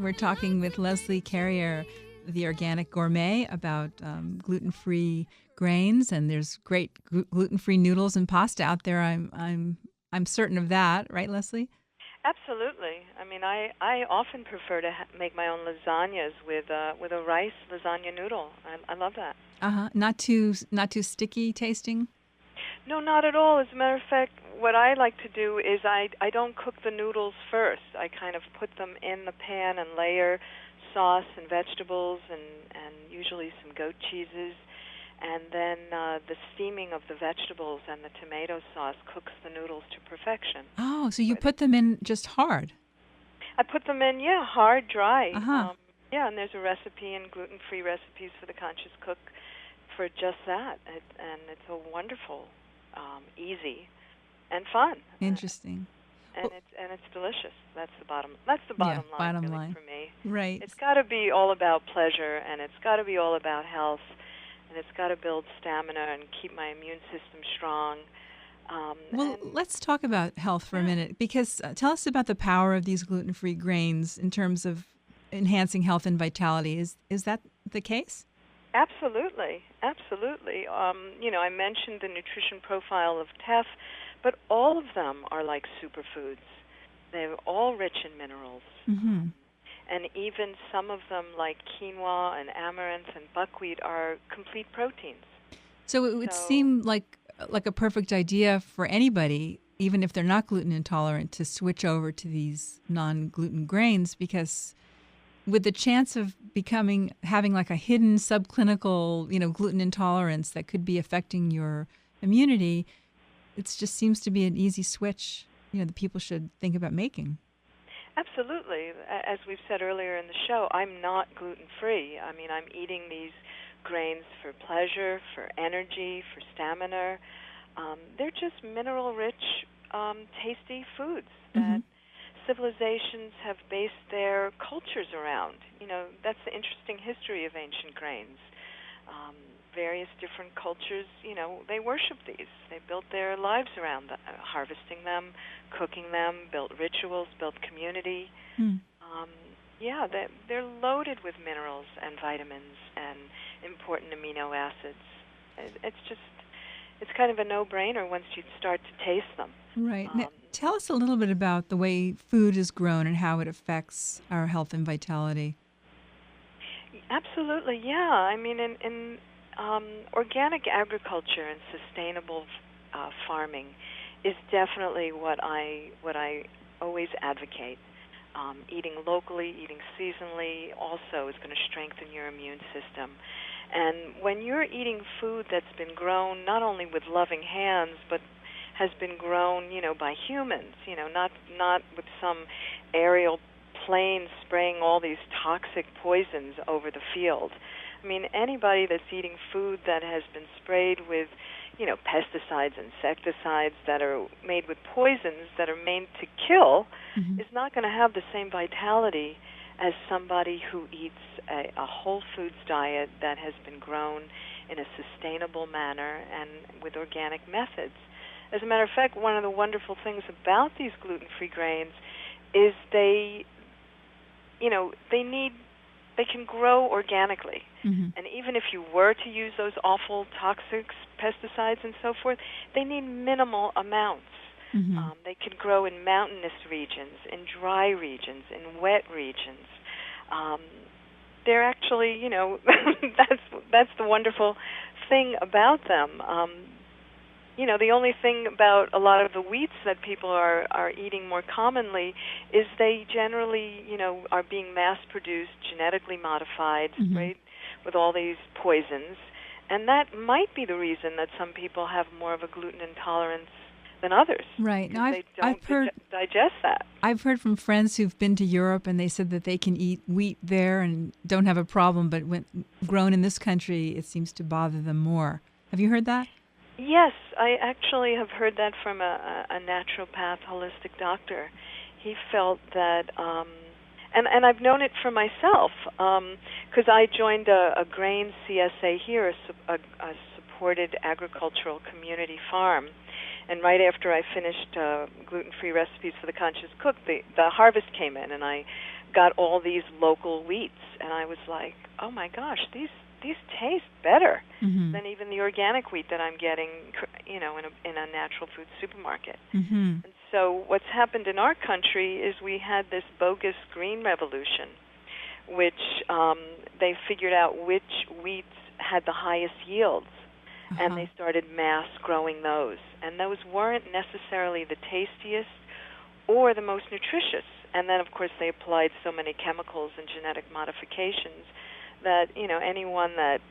We're talking with Leslie Cerier, the Organic Gourmet, about gluten-free grains, and there's great gluten-free noodles and pasta out there. I'm certain of that, right, Leslie? Absolutely. I mean, I often prefer to make my own lasagnas with a rice lasagna noodle. I love that. Not too sticky tasting. No, not at all. As a matter of fact, what I like to do is I don't cook the noodles first. I kind of put them in the pan and layer sauce and vegetables and usually some goat cheeses. And then the steaming of the vegetables and the tomato sauce cooks the noodles to perfection. Oh, so you put them in just hard? I put them in, hard, dry. Uh-huh. And there's a recipe in Gluten-Free Recipes for the Conscious Cook for just that. And it's a wonderful, easy, and fun. Interesting. And it's delicious. That's the bottom line, bottom really, line. for me. Right. It's got to be all about pleasure, and it's got to be all about health. And it's got to build stamina and keep my immune system strong. Let's talk about health for a minute, because tell us about the power of these gluten-free grains in terms of enhancing health and vitality. Is that the case? Absolutely, absolutely. I mentioned the nutrition profile of teff, but all of them are like superfoods. They're all rich in minerals. Mm-hmm. And even some of them, like quinoa and amaranth and buckwheat, are complete proteins. So it would seem like a perfect idea for anybody, even if they're not gluten intolerant, to switch over to these non-gluten grains, because with the chance of having like a hidden subclinical, gluten intolerance that could be affecting your immunity, it just seems to be an easy switch, that people should think about making. Absolutely. As we've said earlier in the show, I'm not gluten-free. I mean, I'm eating these grains for pleasure, for energy, for stamina. They're just mineral-rich, tasty foods that civilizations have based their cultures around. That's the interesting history of ancient grains. Various different cultures, they worship these. They built their lives around harvesting them, cooking them, built rituals, built community. They're loaded with minerals and vitamins and important amino acids. It's kind of a no-brainer once you start to taste them. Right. Now, tell us a little bit about the way food is grown and how it affects our health and vitality. Absolutely, yeah. I mean, in organic agriculture and sustainable farming is definitely what I always advocate. Eating locally, eating seasonally also is going to strengthen your immune system. And when you're eating food that's been grown not only with loving hands, but has been grown, by humans, not with some aerial plane spraying all these toxic poisons over the field. I mean, anybody that's eating food that has been sprayed with, pesticides, insecticides that are made with poisons that are made to kill is not going to have the same vitality as somebody who eats a whole foods diet that has been grown in a sustainable manner and with organic methods. As a matter of fact, one of the wonderful things about these gluten-free grains is they can grow organically. And even if you were to use those awful toxic pesticides and so forth, they need minimal amounts. They can grow in mountainous regions, in dry regions, in wet regions. They're actually, that's the wonderful thing about them. The only thing about a lot of the wheats that people are eating more commonly is they generally, are being mass-produced, genetically modified, right, with all these poisons. And that might be the reason that some people have more of a gluten intolerance than others. Right. Now, they don't digest that. I've heard from friends who've been to Europe, and they said that they can eat wheat there and don't have a problem, but when grown in this country, it seems to bother them more. Have you heard that? Yes, I actually have heard that from a naturopath, holistic doctor. He felt that, and I've known it for myself, because I joined a grain CSA here, a supported agricultural community farm. And right after I finished Gluten-Free Recipes for the Conscious Cook, the harvest came in, and I got all these local wheats, and I was like, oh my gosh, these taste better than even the organic wheat that I'm getting, in a natural food supermarket. And so what's happened in our country is we had this bogus green revolution, which they figured out which wheats had the highest yields, and they started mass growing those. And those weren't necessarily the tastiest or the most nutritious. And then, of course, they applied so many chemicals and genetic modifications that, anyone that,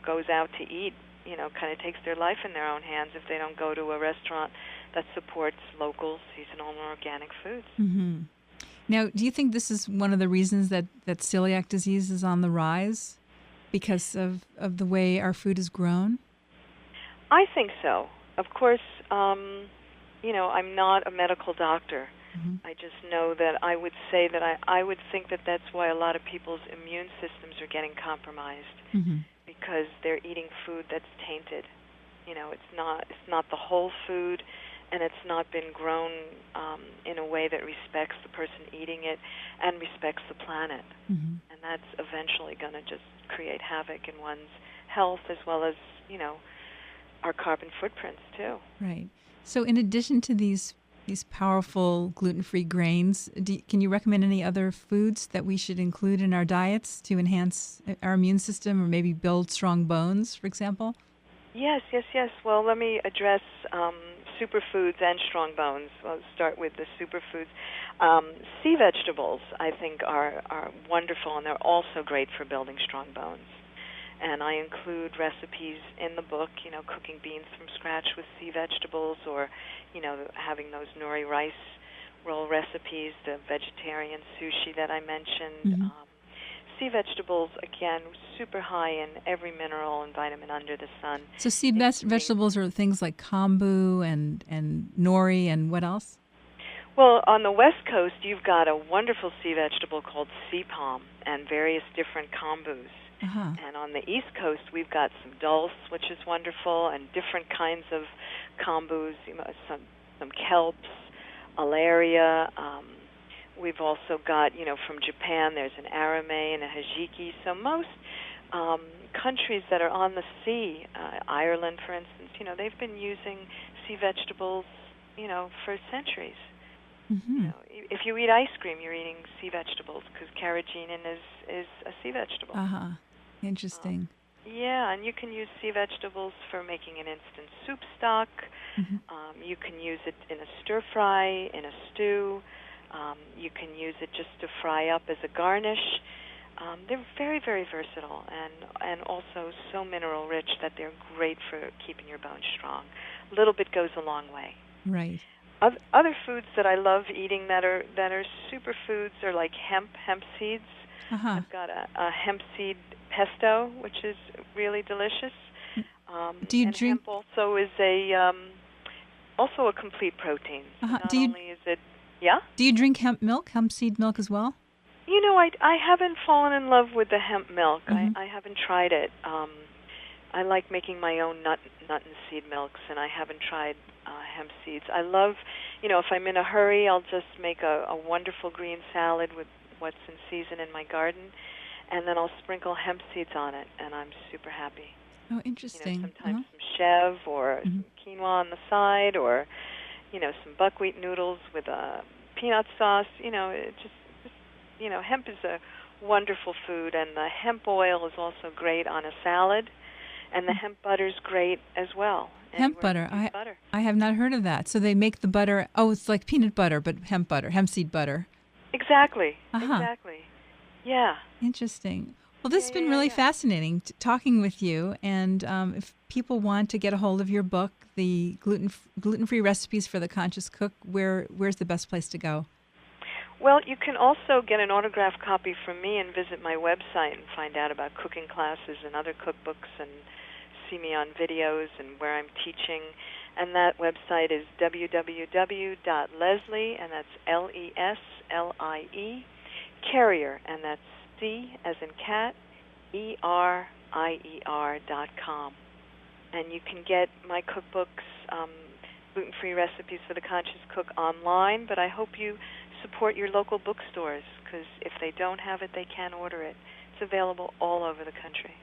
goes out to eat, kind of takes their life in their own hands if they don't go to a restaurant that supports local, seasonal, and organic foods. Now, do you think this is one of the reasons that celiac disease is on the rise because of the way our food is grown? I think so. Of course, I'm not a medical doctor. I just know that I would say that I would think that that's why a lot of people's immune systems are getting compromised, because they're eating food that's tainted. It's not the whole food, and it's not been grown in a way that respects the person eating it and respects the planet. And that's eventually going to just create havoc in one's health as well as, our carbon footprints too. Right. So in addition to these powerful gluten-free grains, can you recommend any other foods that we should include in our diets to enhance our immune system or maybe build strong bones, for example? Yes. Well, let me address superfoods and strong bones. I'll start with the superfoods. Sea vegetables, I think, are wonderful, and they're also great for building strong bones. And I include recipes in the book, cooking beans from scratch with sea vegetables, or, having those nori rice roll recipes, the vegetarian sushi that I mentioned. Sea vegetables, again, super high in every mineral and vitamin under the sun. So sea vegetables are things like kombu and nori, and what else? Well, on the West Coast, you've got a wonderful sea vegetable called sea palm and various different kombus. And on the East Coast, we've got some dulse, which is wonderful, and different kinds of kombus, some kelps, alaria. We've also got, from Japan, there's an arame and a hajiki. So most countries that are on the sea, Ireland, for instance, they've been using sea vegetables, for centuries. If you eat ice cream, you're eating sea vegetables because carrageenan is a sea vegetable. Interesting. And you can use sea vegetables for making an instant soup stock. You can use it in a stir fry, in a stew. You can use it just to fry up as a garnish. They're very, very versatile and also so mineral rich that they're great for keeping your bones strong. A little bit goes a long way. Right. Other foods that I love eating that are superfoods are like hemp seeds. I've got a hemp seed pesto, which is really delicious. Do you and drink? Hemp also is also a complete protein. So not only is it, Do you drink hemp seed milk as well? I haven't fallen in love with the hemp milk. I haven't tried it. I like making my own nut and seed milks, and I haven't tried hemp seeds. I love, if I'm in a hurry, I'll just make a wonderful green salad with what's in season in my garden, and then I'll sprinkle hemp seeds on it, and I'm super happy. Oh, interesting. Sometimes some chev or some quinoa on the side, or some buckwheat noodles with a peanut sauce. Hemp is a wonderful food, and the hemp oil is also great on a salad, and the hemp butter is great as well. Hemp butter. I have not heard of that. So they make the butter. Oh, it's like peanut butter, but hemp seed butter. Exactly. Exactly. Yeah. Interesting. Well, this has been really fascinating talking with you. And if people want to get a hold of your book, the gluten-free recipes for the conscious cook, where's the best place to go? Well, you can also get an autographed copy from me and visit my website and find out about cooking classes and other cookbooks and see me on videos and where I'm teaching. And that website is www.leslie, and that's Leslie, Cerier, and that's C as in cat, ERIER.com. And you can get my cookbooks, gluten-free recipes for the conscious cook, online, but I hope you support your local bookstores, because if they don't have it, they can order it. It's available all over the country.